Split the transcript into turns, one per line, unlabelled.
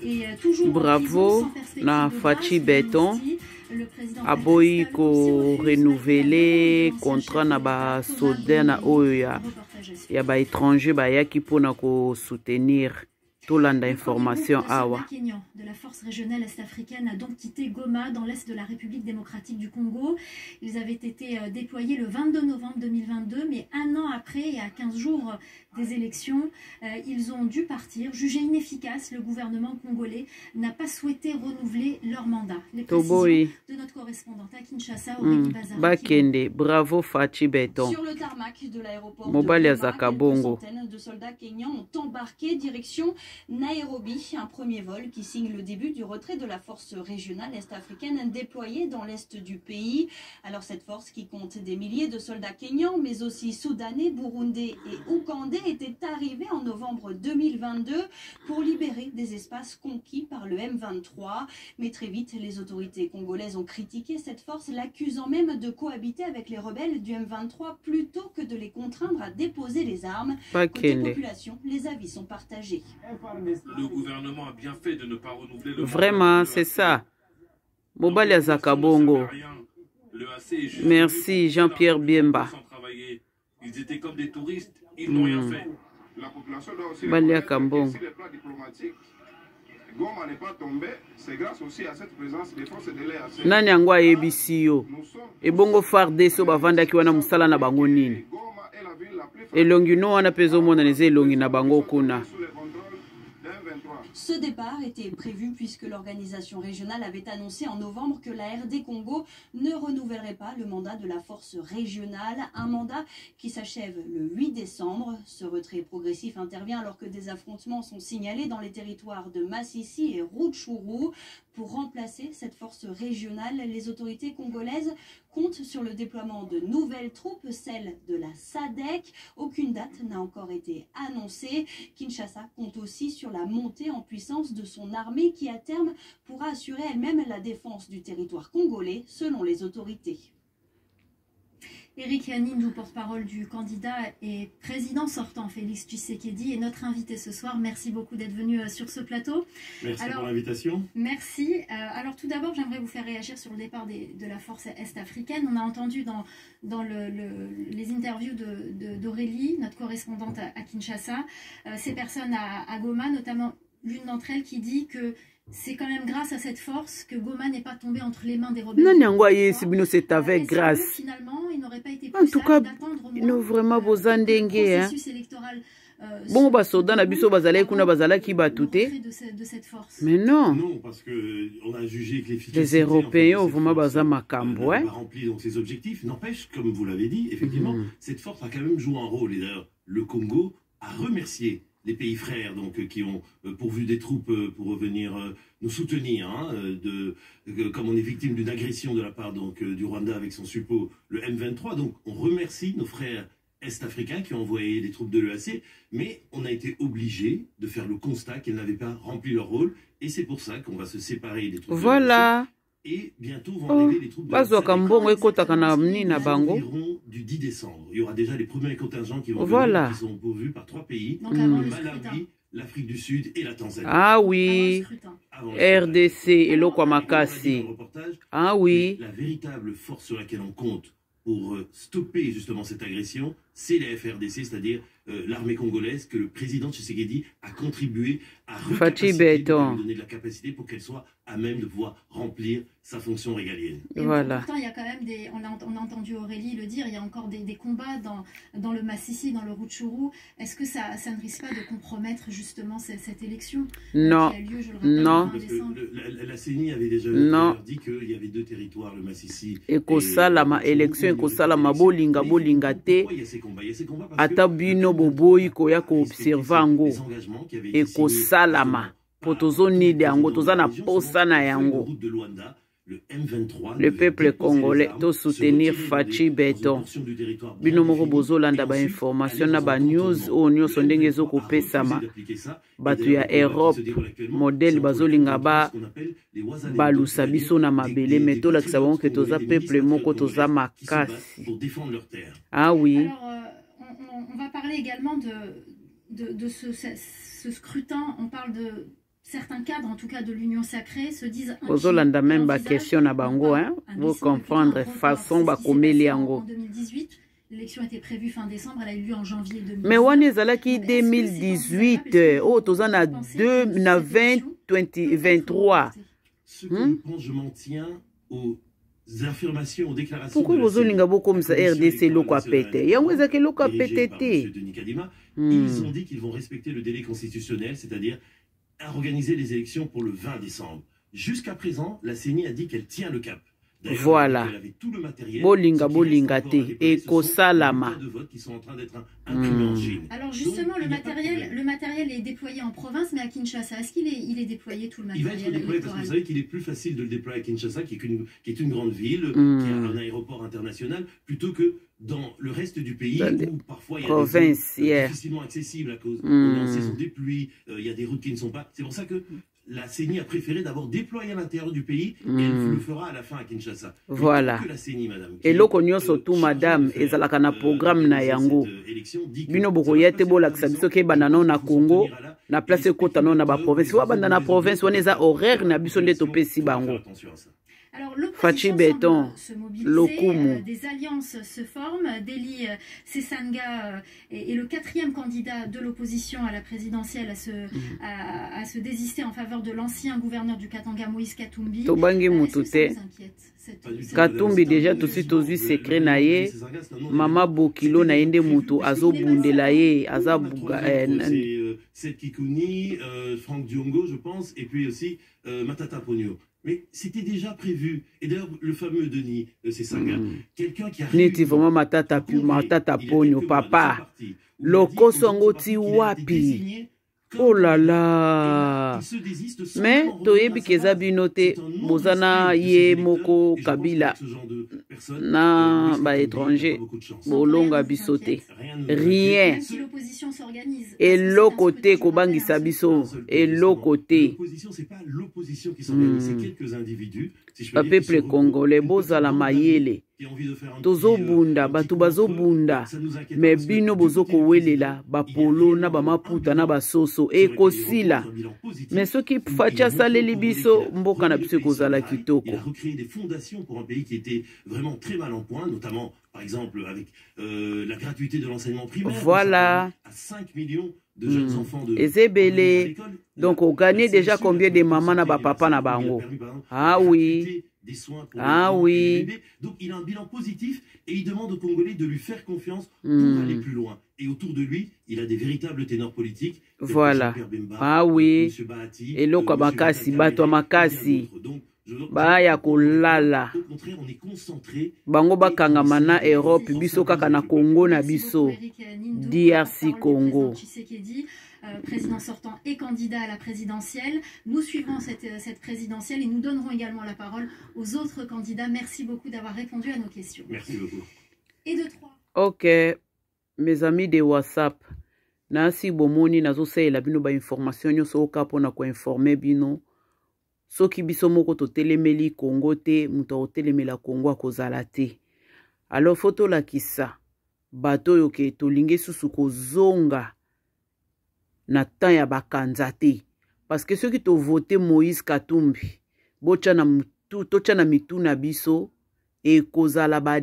Et toujours
bravo na Fachi Beton aboyi ko renouveler contrat na ba soldat na oyo ya ba étranger ba yaki pona ko soutenir Tolanda information awa.
De la force régionale est-africaine a donc quitté Goma dans l'est de la République démocratique du Congo. Ils avaient été déployés le 22 novembre 2022, mais un an après et à 15 jours des élections, ils ont dû partir. Jugé inefficace, le gouvernement congolais n'a pas souhaité renouveler leur mandat. Les précisions de notre correspondante à Kinshasa, Aurélie Bazar.
Bakende, bravo Fachi Beton.
Sur le tarmac de l'aéroport de Goma, quelques centaines de soldats kenyans ont embarqué direction Nairobi, un premier vol qui signe le début du retrait de la force régionale est-africaine déployée dans l'est du pays. Alors cette force qui compte des milliers de soldats kenyans, mais aussi soudanais, burundais et ougandais, était arrivée en novembre 2022 pour libérer des espaces conquis par le M23. Mais très vite, les autorités congolaises ont critiqué cette force, l'accusant même de cohabiter avec les rebelles du M23 plutôt que de les contraindre à déposer les armes. Côté population, les avis sont partagés.
Le gouvernement a bien fait de ne pas renouveler le
vraiment, c'est ça. Mobali Azakabongo. Merci Jean-Pierre Biemba.
Ils étaient comme des touristes, ils n'ont rien fait.
La population doit aussi
reconnaître que
sur le plan diplomatique, Goma n'est pas tombé, c'est grâce aussi à cette présence des forces de l'EAC.
Nani angwa ebisi yo. Ebongo FARDC bavanda ki wana musala na bango nini. Elongi no wana pezo mona neze elongi na bango kuna.
Ce départ était prévu puisque l'organisation régionale avait annoncé en novembre que la RD Congo ne renouvellerait pas le mandat de la force régionale, un mandat qui s'achève le 8 décembre. Ce retrait progressif intervient alors que des affrontements sont signalés dans les territoires de Masisi et Rutshuru. Pour remplacer cette force régionale, les autorités congolaises comptent sur le déploiement de nouvelles troupes, celles de la SADC. Aucune date n'a encore été annoncée. Kinshasa compte aussi sur la montée en puissance de son armée qui, à terme, pourra assurer elle-même la défense du territoire congolais, selon les autorités.
Éric Yanindou, porte-parole du candidat et président sortant Félix Tshisekedi, est notre invité ce soir. Merci beaucoup d'être venu sur ce plateau.
Merci pour l'invitation.
Merci. Alors tout d'abord, j'aimerais vous faire réagir sur le départ de la force est-africaine. On a entendu dans les interviews d'Aurélie, notre correspondante à Kinshasa, ces personnes à Goma, notamment l'une d'entre elles qui dit que c'est quand même grâce à cette force que Goma n'est pas tombé entre les mains des rebelles.
Non, c'est avec grâce.
Finalement, il n'aurait pas été
en tout cas,
d'attendre
nous vraiment besoin
le processus électoral.
Bon, basoda na biso bazalaki kuna bazalaki batute.
De cette force.
Mais non.
Non, parce que on a jugé que l'efficacité,
les Européens ont vraiment besoin makambo,
n'a pas rempli donc ses objectifs. N'empêche, comme vous l'avez dit, effectivement, cette force a quand même joué un rôle. Et d'ailleurs, le Congo a remercié les pays frères donc qui ont pourvu des troupes pour venir nous soutenir, hein, comme on est victime d'une agression de la part donc du Rwanda avec son suppôt le M23. Donc on remercie nos frères est-africains qui ont envoyé des troupes de l'EAC, mais on a été obligé de faire le constat qu'elles n'avaient pas rempli leur rôle, et c'est pour ça qu'on va se séparer des troupes de l'EAC. Et bientôt vont arriver les troupes de environ du 10 décembre. Il y aura déjà les premiers contingents qui vont venir, qui sont pourvus par 3 pays, le Malawi, l'Afrique du Sud et la Tanzanie.
Ah oui, RDC et Lokwamakasi. Ah oui.
La véritable force sur laquelle on compte pour stopper justement cette agression, c'est la FRDC, c'est-à-dire l'armée congolaise que le président Tshisekedi a contribué à recapaciter, lui donner de la capacité pour qu'elle soit à même de pouvoir remplir sa fonction régalienne.
Et voilà. Pourtant, il y a quand même des... On a entendu Aurélie le dire, il y a encore des combats dans le Massissi, dans le Rutshuru. Est-ce que ça ne risque pas de compromettre justement cette élection
non.
Qui a lieu, je le rappelle,
non.
Parce
que la CENI avait déjà dit qu'il y avait 2 territoires, le Massissi
et Kosalama, élection et Kosalama, bolinga te.
Il y a ces combats parce
Atabino boboyi koya ko observango et Kosalama. Potozoni de yango, tozana posa na yango. Le peuple congolais doit soutenir Fachi Beton. Bino moko bozolanda ba information na ba news o nyonso ndenge ezokopesama. Batu ya Europe modèle bazolinga balusa biso na mabele mais tolakisa bango ke toza peuple moko toza makasi. Ah oui.
Alors, on va parler également de ce scrutin. On parle de Certains cadres, en tout cas de l'Union sacrée, se disent
ozolanda même ba question na bango, hein, vous comprendre façon ba komeli yango.
En 2018, l'élection était prévue fin décembre, elle a eu lieu en janvier 2018.
Mais wana ezalaki 2018, oh toza na 2023.
Ce que je pense, je m'en tiens aux affirmations, aux déclarations.
Pourquoi vous avez comme ça RDC loko a pété? Yango ezaki loko a pété.
Ils ont dit qu'ils vont respecter le délai constitutionnel, c'est-à-dire organiser les élections pour le 20 décembre. Jusqu'à présent, la CENI a dit qu'elle tient le cap.
Voilà.
Elle avait tout le matériel.
Bolinga te et kosalama.
Alors justement, le matériel est déployé en province, mais à Kinshasa, est-ce qu'il est déployé tout le matériel?
Il va être déployé parce que vous savez qu'il est plus facile de le déployer à Kinshasa, qui est une grande ville, qui a un aéroport international, plutôt que dans le reste du pays où parfois il y a des zones difficilement accessibles à cause de saison des pluies, il y a des routes qui ne sont pas. C'est pour ça que la CENI a préféré d'abord déployer à l'intérieur du pays et elle le fera à la fin à Kinshasa.
Voilà.
Que la CENI, madame,
et loko nyonso tout madame ezalaka na programme na yango. Bino bokoya te bolakisa biso ke banano na Congo na place ekotano na ba province. Wa banda na province wana eza horaire na biso nde topesi bango.
Alors l'opposition semble se mobiliser, des alliances se forment. Deli Sesanga est le 4e candidat de l'opposition à la présidentielle à se désister en faveur de l'ancien gouverneur du Katanga, Moïse Katumbi.
Katumbi déjà tout suite aux secret naye mama Bokilo na yende mutu azobundela ye azabuga
Seth Kikuni, Franck Diongo je pense et puis aussi Matata Ponyo. Mais c'était déjà prévu. Et d'ailleurs, le fameux Denis Sesanga, quelqu'un qui a...
Neti vraiment Matata Ponyo, papa. Loko songoti wapi. Oh là là. Mais toyebi keza binote bozana ye moko Kabila na ba étranger bolonga bisote rien et l'autre côté kobangisa biso et l'autre côté
l'opposition c'est pas l'opposition qui s'organise c'est quelques individus
le peuple congolais bozala mayele tozobunda batu bazobunda mais bino bozoko welela bapolo na bamaputa na basoso ekosila mais soki facha saleli biso mboka na biso kozala kitoko.
Il a recréé des fondations pour un pays qui était vraiment très mal en point, notamment par exemple avec la gratuité de l'enseignement primaire.
Voilà.
À 5 millions de jeunes enfants de
Ezebele. Donc on gagne déjà combien de mamans na ba papa na bango. Ah oui.
Des soins pour
oui.
les bébés. Donc il a un bilan positif et il demande aux Congolais de lui faire confiance pour aller plus loin. Et autour de lui, il a des véritables ténors politiques.
Voilà. Ah oui. Et loko makasi, bato makasi. Baya kolala.
Au contraire, on est concentré.
Bango bakangama na Europe, biso kaka na Congo na biso. DRC Congo.
Président sortant et candidat à la présidentielle. Nous suivrons cette présidentielle et nous donnerons également la parole aux autres candidats. Merci beaucoup d'avoir répondu à nos questions.
Merci beaucoup.
Et de 3.
Ok, mes amis de WhatsApp, nasi bomoni nazo la bino ba information nyoso okapo na ko informer bino. Soki biso moko to telemeli Congo te, muto o telemela Congo akozala te. Alors photo la kisa bato yo ke to linge susu ko zonga na temps ya bakanza te parce que ceux qui ont voté Moïse Katumbi bocha na mitu na biso e kozala ba